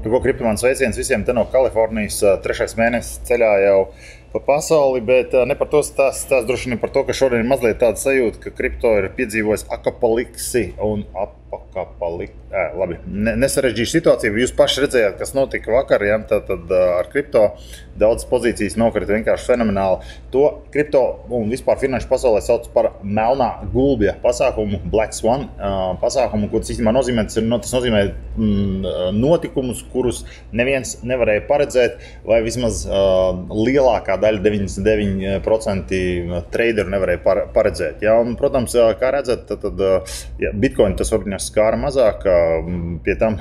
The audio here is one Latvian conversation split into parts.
Ko kriptomānu sveiciens visiem te no Kalifornijas, 3. mēnesis ceļā jau pa pasauli, bet ne par to stāsts droši vien par to, ka šodien ir mazliet tāda sajūta, ka kripto ir piedzīvojis akapaliksi un labi, nesarežģīšu situāciju. Jūs paši redzējāt, kas notika vakar, ja? Tad ar kripto daudz pozīcijas nokrita vienkārši fenomenāli. To kripto un vispār finanšu pasaulē sauc par melnā gulbja pasākumu, Black Swan pasākumu, ko tas īstenībā nozīmē. Tas nozīmē notikumus, kurus neviens nevarēja paredzēt, vai vismaz lielākā daļa, 99% traderu nevarēja paredzēt. Ja? Un, protams, kā redzat, tad Bitcoin tas varbūt skāra mazāk. Pie tam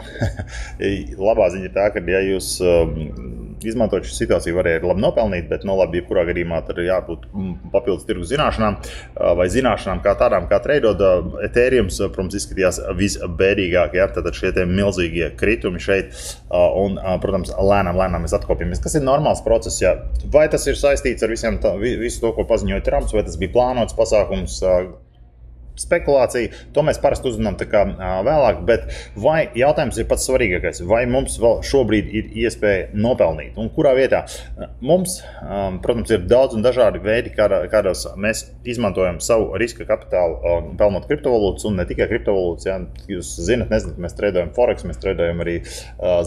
labā ziņa ir tā, ka ja jūs izmantojot šo situāciju varēja labi nopelnīt, bet labi, jebkurā gadījumā tad ir jābūt papildus tirgus zināšanām vai zināšanām kā tādām, kā treidot. Ethereums, protams, izskatījās visbēdīgāk, ja? Tad šie tie milzīgie kritumi šeit un, protams, lēnām mēs atkopjamies, kas ir normāls process. Ja? Vai tas ir saistīts ar visu to, ko paziņoja Trumps, vai tas bija plānots pasākums, spekulācija, to mēs parasti uzzinām tā kā vēlāk, bet vai jautājums ir pats svarīgākais, vai mums vēl šobrīd ir iespēja nopelnīt un kurā vietā? Mums, protams, ir daudz un dažādi veidi, kādos mēs izmantojam savu riska kapitālu pelnot kriptovalūtas un ne tikai kriptovalūtas. Ja? Jūs zinat, mēs treidojam Forex, mēs treidojam arī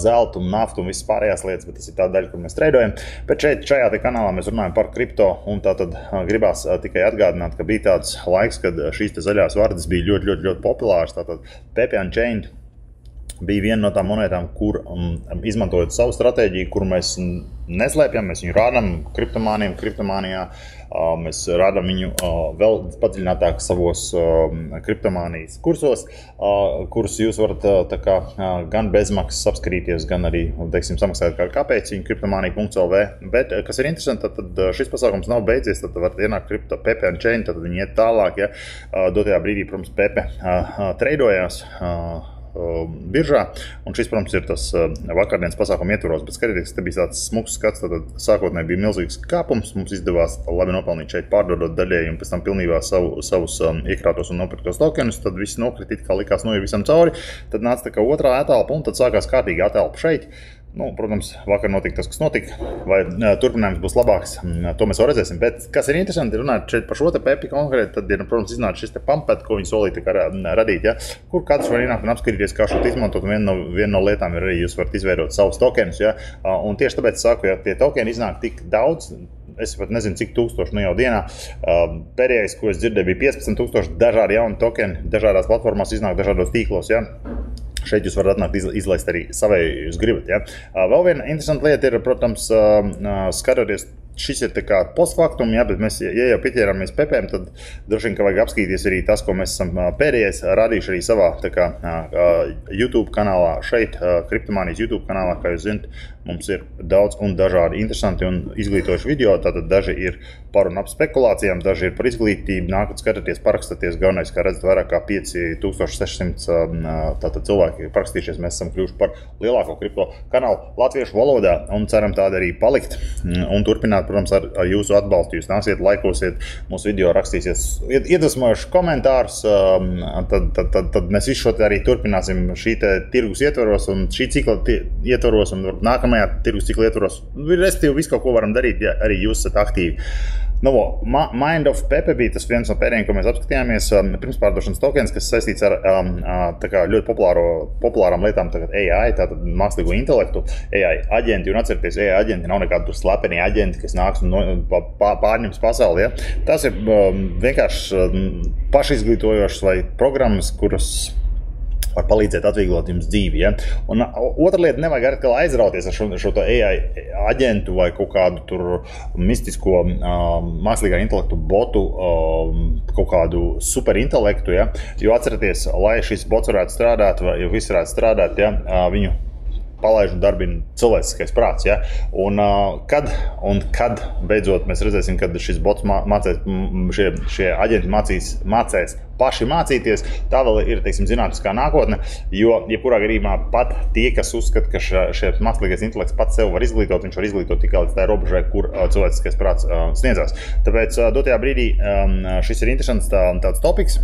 zeltu un naftu un visas pārējās lietas, bet tas ir tā daļa, kur mēs treidojam. Bet šajā kanālā mēs runājam par kripto un tātad gribās tikai atgādināt, ka bija tāds laiks, kad šīs te zaļās vārdas bija ļoti populārs. Tātad PP Unchained bija viena no tām monētām, kur izmantojot savu stratēģiju, kuru mēs neslēpjam, mēs viņu rādām kriptomānijā, mēs rādām viņu vēl padziļinātāk savos kriptomānijas kursos, kurus jūs varat tā kā gan bezmaksas apskatīties, gan arī, teiksim, samaksāt kāpēc viņu kriptomānija.lv. Bet, kas ir interesanti, tad šis pasākums nav beidzies, tad varat ienākt kripto PP Unchained, tad viņi iet tālāk, ja dotajā brīdī, protams, PP treidojās biržā, un šis, protams, ir tas vakardienas pasākuma ietvaros, bet skatieties, te bija tāds smuks skats, tad sākotnēji bija milzīgs kāpums, mums izdevās labi nopelnīt šeit pārdodot daļēji un pēc tam pilnībā savus iekrātos un nopirktos tokenus, tad viss nokrit, kā likās noiet visam cauri, tad nāca tā kā otrā etalpa un tad sākās kārtīgi etalpa šeit. Protams, vakar notika tas, kas notika, vai turpinājums būs labāks, to mēs vēl redzēsim. Bet, kas ir interesanti, runāt šeit par šo te pepi konkrēti, tad ir, protams, iznāca šis te pampet, ko viņi solīja radīt, ja? Kur katrs var ienākt un apskatīties, kā šo izmantot, un viena no lietām ir arī, jūs varat izveidot savus tokenus, ja? Un tieši tāpēc saku, ja tie tokeni iznāk tik daudz, es pat nezinu, cik tūkstoši jau dienā. Pēdējais, ko es dzirdēju, bija 15,000 dažādi jauni tokeni, dažādās platformās iznāk dažādos tīklos, ja? Šeit jūs varat atnākt izlaist arī savēju, jūs gribat. Ja? Vēl viena interesanta lieta ir, protams, skatoties, šis ir tā kā postfaktum, ja, bet mēs, ja jau pieķērāmies pepēm, tad droši vien, ka vajag apskatīties arī tas, ko mēs esam pēdējais rādījuši arī savā tā kā YouTube kanālā, šeit, Kriptomānijas YouTube kanālā, kā jūs zinat, mums ir daudz un dažādi interesanti un izglītojuši video, tātad daži ir par un ap spekulācijām, daži ir par izglītību, nākat skatāties, parakstaties, galvenais, kā redzat, vairāk kā 5600 tātad cilvēki parakstījušies, mēs esam kļuvuši par lielāko kripto kanālu latviešu valodā un ceram tādu arī palikt un turpināt, protams, ar jūsu atbalstu. Jūs nāksiet, laikosiet mūsu video, rakstīsiet iedvesmojuši komentārus, tad mēs visu šo arī turpināsim šī tirgus ietvaros un šī cikla ietvaros un nākamajā tirgus cikla ietvaros. Respektīvi, visu kaut ko varam darīt, ja arī jūs esat aktīvi. Mind of Pepe bija tas viens no pēdējiem, ko mēs apskatījāmies, pirmspārdošanas tokens, kas saistīts ar tā kā ļoti populārām lietām, tagad AI, tātad mākslīgo intelektu, AI aģenti, un atcerieties, AI aģenti nav nekādi tur slepeni aģenti, kas nāks un pārņems pasauli, ja? Tas ir vienkārši pašizglītojošas vai programmas, kuras var palīdzēt atvieglot jums dzīvi. Ja? Un otra lieta, nevajag atkal aizrauties ar šo AI aģentu vai kaut kādu tur mistisko mākslīgā intelektu botu, kaut kādu superintelektu, ja? Jo atcerieties, lai šis bots varētu strādāt, vai viss varētu strādāt, ja? Viņu palaiž un darbina cilvēciskais prāts. Ja? Un kad beidzot mēs redzēsim, kad šis bots mācēs, šie aģenti mācēs paši mācīties, tā vēl ir, teiksim, zinātniskā nākotne, jo jebkurā gadījumā pat tie, kas uzskata, ka šie mākslīgais intelekts pats sev var izglītot, viņš var izglītot tikai līdz tā robežai, kur cilvēciskais prāts sniedzās. Tāpēc dotajā brīdī šis ir interesants tāds topiks.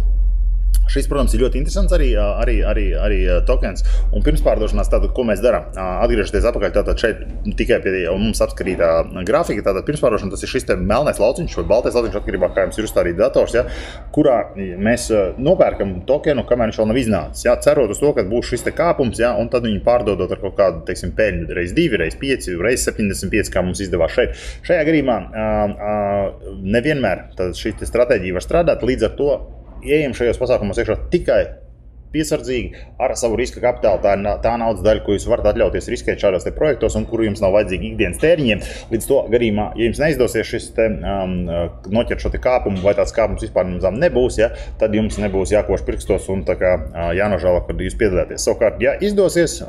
Šis, protams, ir ļoti interesants arī tokens. Un pirmspārdošanās, tātad, ko mēs darām? Atgriežoties atpakaļ, tātad šeit tikai pie mums apskatītā grafika, tātad pirmspārdošana, tas ir šis te melnais lauciņš vai baltais lauciņš, atkarībā, kā jums ir uzstādīts dators, ja, kurā mēs nopērkam tokenu, kamēr viņš vēl nav iznācis, ja, cerot uz to, ka būs šis te kāpums, ja, un tad viņu pārdodot ar kaut kādu, teiksim, peļņu reiz 2, reiz 5, reiz 75, kā mums izdevās šeit. Šajā gadījumā nevienmēr šī stratēģija var strādāt, līdz ar to ejam šajos pasākumos iekšā tikai piesardzīgi ar savu riska kapitālu. Tā naudas daļa, ko jūs varat atļauties riskēt šādos te projektos un kuru jums nav vajadzīgi ikdienas tēriņiem. Līdz to gadījumā, ja jums neizdosies šis te noķert šo te kāpumu vai tāds kāpums vispār nebūs, ja, tad jums nebūs jākoš pirkstos un tā kā jānožēlo, kad jūs piedalāties. Savukārt, ja izdosies,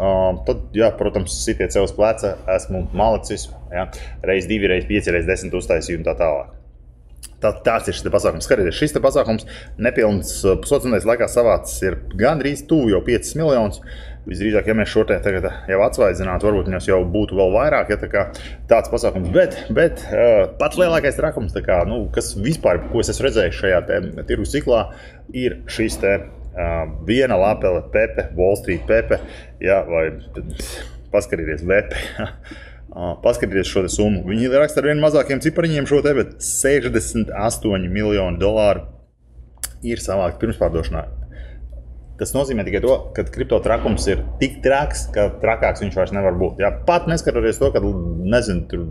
tad, jā, protams, sitiet sev uz pleca, esmu malicis, ja, reiz 2, reiz 5, reiz 10 uztaisīju un tā tālāk. Tāds ir šis te pasākums. Skatieties, šis te pasākums nepilns pusotras nedēļas laikā savācis ir gandrīz tuvu jau 5 miljonus. Visdrīzāk, ja mēs šo te tagad jau atsvaidzinātu, varbūt viņos jau būtu vēl vairāk, ja tā kā tāds pasākums. Bet pats lielākais trakums, tā kā, nu, kas vispār, ko es esmu redzējis šajā te tirgus ciklā, ir šis te viena lapele Pepe, Wall Street Pepe, ja, vai paskatieties Vepe. Paskatieties šo te summu. Viņi raksta ar vien mazākiem cipariņiem šo te, bet $68 miljoni ir savākt pirmspārdošanā. Tas nozīmē tikai to, ka kripto trakums ir tik traks, ka trakāks viņš vairs nevar būt. Jā, pat neskatoties to, ka, nezinu, tur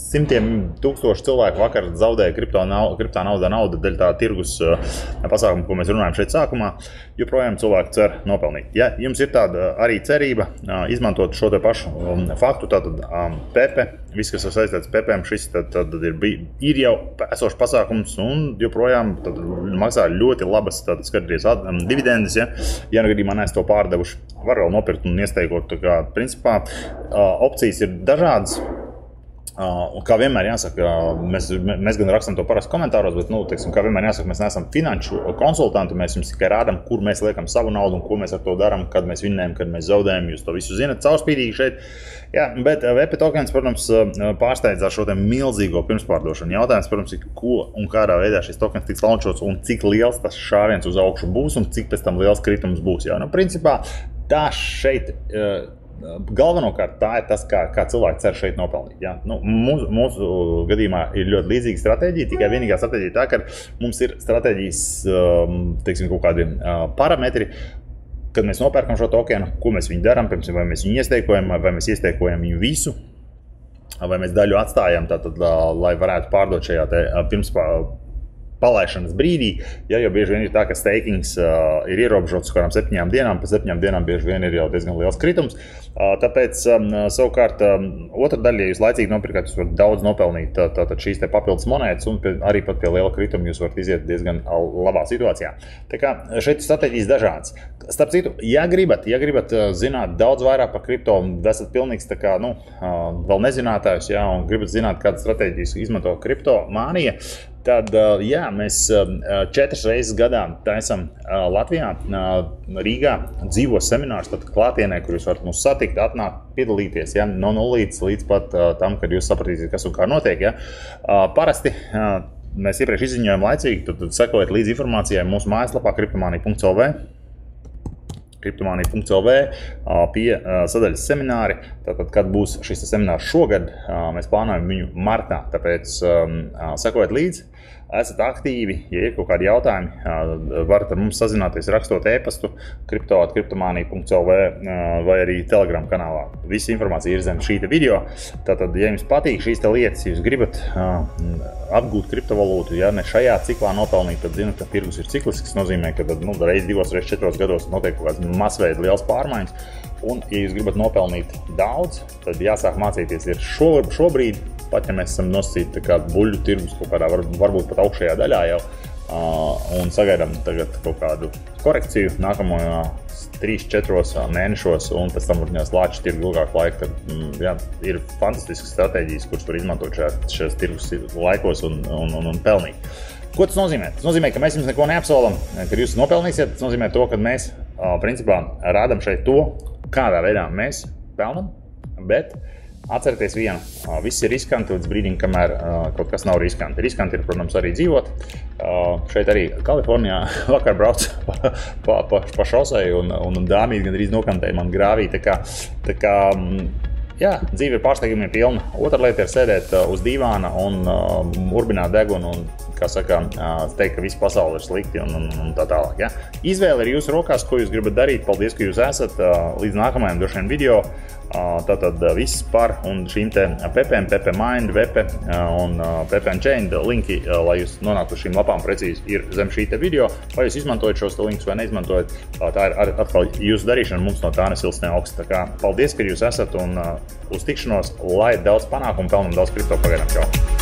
simtiem tūkstoši cilvēku vakar zaudēja kriptā nauda dēļ tā tirgus pasākumu, ko mēs runājam šeit sākumā, joprojām cilvēki cer nopelnīt. Ja jums ir tāda arī cerība izmantot šo te pašu faktu, tātad Pepe, viss, kas ir saistīts Pepēm, šis tad ir jau esošs pasākums un joprojām tad maksā ļoti labas, tātad skatīties dividendes, ja gadījumā neesat to pārdevuši, var vēl nopirkt un iesteigot, tā kā principā opcijas ir dažādas. Un kā vienmēr jāsaka, mēs gan rakstam to parasti komentāros, bet, nu, teiksim, kā vienmēr jāsaka, mēs neesam finanšu konsultanti, mēs jums tikai rādam, kur mēs liekam savu naudu un ko mēs ar to daram, kad mēs vinnējam, kad mēs zaudējam, jūs to visu zinat caurspīdīgi šeit. Jā, bet VP tokens, protams, pārsteidz ar šo te milzīgo pirmspārdošanu. Jautājums, protams, ir, ko un kādā veidā šis tokens tiks launčots un cik liels tas šāviens uz augšu būs un cik pēc tam liels kritums būs. Jā, nu, principā, tā šeit galvenokārt tā ir tas, kā cilvēki cer šeit nopelnīt. Ja? Nu, mūsu gadījumā ir ļoti līdzīga stratēģija, tikai vienīgā stratēģija tā, ka mums ir stratēģijas, teiksim, kaut kādi parametri, kad mēs nopērkam šo tokenu, ko mēs viņu darām, piemēram, vai mēs viņu iesteikojam, vai mēs iesteikojam viņu visu, vai mēs daļu atstājam, tātad, lai varētu pārdot šajā te pirms palaišanas brīdī, ja, jo bieži vien ir tā, ka stakings ir ierobežots kādām 7 dienām, pa 7 dienām bieži vien ir jau diezgan liels kritums. Tāpēc, savukārt, otra daļa, ja jūs laicīgi nopirkat, jūs varat daudz nopelnīt tātad šīs te papildus monētas un arī pat pie liela krituma jūs varat iziet diezgan labā situācijā. Tā kā šeit strateģijas dažādas. Starp citu, ja gribat zināt daudz vairāk par kripto un esat pilnīgs tā kā, nu, vēl nezinātājs, ja, un gribat zināt, kādas strateģijas izmanto kripto mānija, tad, jā, mēs 4 reizes gadā taisam Latvijā, Rīgā dzīvos seminārs, tad klātienē, kur jūs varat mūs satikt, atnākt, piedalīties, ja, no nulītes līdz pat tam, kad jūs sapratīsiet, kas un kā notiek. Ja. Parasti mēs iepriekš izziņojam laicīgi, tad sekojiet līdz informācijai mūsu mājaslapā kriptomānija.lv. Kriptomānija.lv pie sadaļas semināri. Tātad, kad būs šis seminārs šogad, mēs plānojam viņu martā, tāpēc sekojiet līdzi, esat aktīvi, ja ir kaut kādi jautājumi, varat ar mums sazināties rakstot e-pastu kriptomānija.lv vai arī Telegram kanālā. Visa informācija ir zem šīta video. Tātad, ja jums patīk šīs te lietas, ja jūs gribat apgūt kriptovalūtu, ja ne šajā ciklā nopelnīt, tad zinat, ka tirgus ir ciklisks, nozīmē, ka tad, nu, reiz 2, reiz 4 gados notiek kaut kāds masveida liels pārmaiņas. Un, ja jūs gribat nopelnīt daudz, tad jāsāk mācīties ir šobrīd, pat ja mēs esam nosacīti kādu buļļu tirgus kaut kādā varbūt pat augšējā daļā jau, un sagaidām tagad kaut kādu korekciju nākamo 3-4 mēnešos, un pēc tam viņās lāči tirgu ilgāku laiku, tad jā, ir fantastiskas stratēģijas, kuras var izmantot šajās tirgus laikos un pelnīt. Ko tas nozīmē? Tas nozīmē, ka mēs jums neko neapsolam, kad jūs nopelnīsiet. Tas nozīmē to, ka mēs principā rādam šeit to, kādā veidā mēs pelnam, bet Atcerieties vienu, viss ir riskanti līdz brīdim, kamēr kaut kas nav riskanti. Riskanti ir, protams, arī dzīvot. Šeit arī Kalifornijā vakar braucu pa šoseju un dāmīt gandrīz nokantēja man grāvī. Tā kā jā, dzīve ir pārsteigumiem pilna. Otra lieta ir sēdēt uz divāna un urbināt degunu un, kā saka, teikt, ka viss pasaule ir slikti un tā tālāk. Ja? Izvēle ir jūsu rokās, ko jūs gribat darīt. Paldies, ka jūs esat. Līdz nākamajam droši vien video. Tātad viss par un šīm te Pepe Mind, Vepe un Pepe Chain linki, lai jūs nonāktu uz šīm lapām precīzi, ir zem šī te video. Vai jūs izmantojat šos linkus vai neizmantojat, tā ir atkal jūsu darīšana, mums no tā nesilstē augsts. Tā kā paldies, ka jūs esat un uz tikšanos, lai daudz panākumu, pelnam daudz kripto pagaidām. Čau!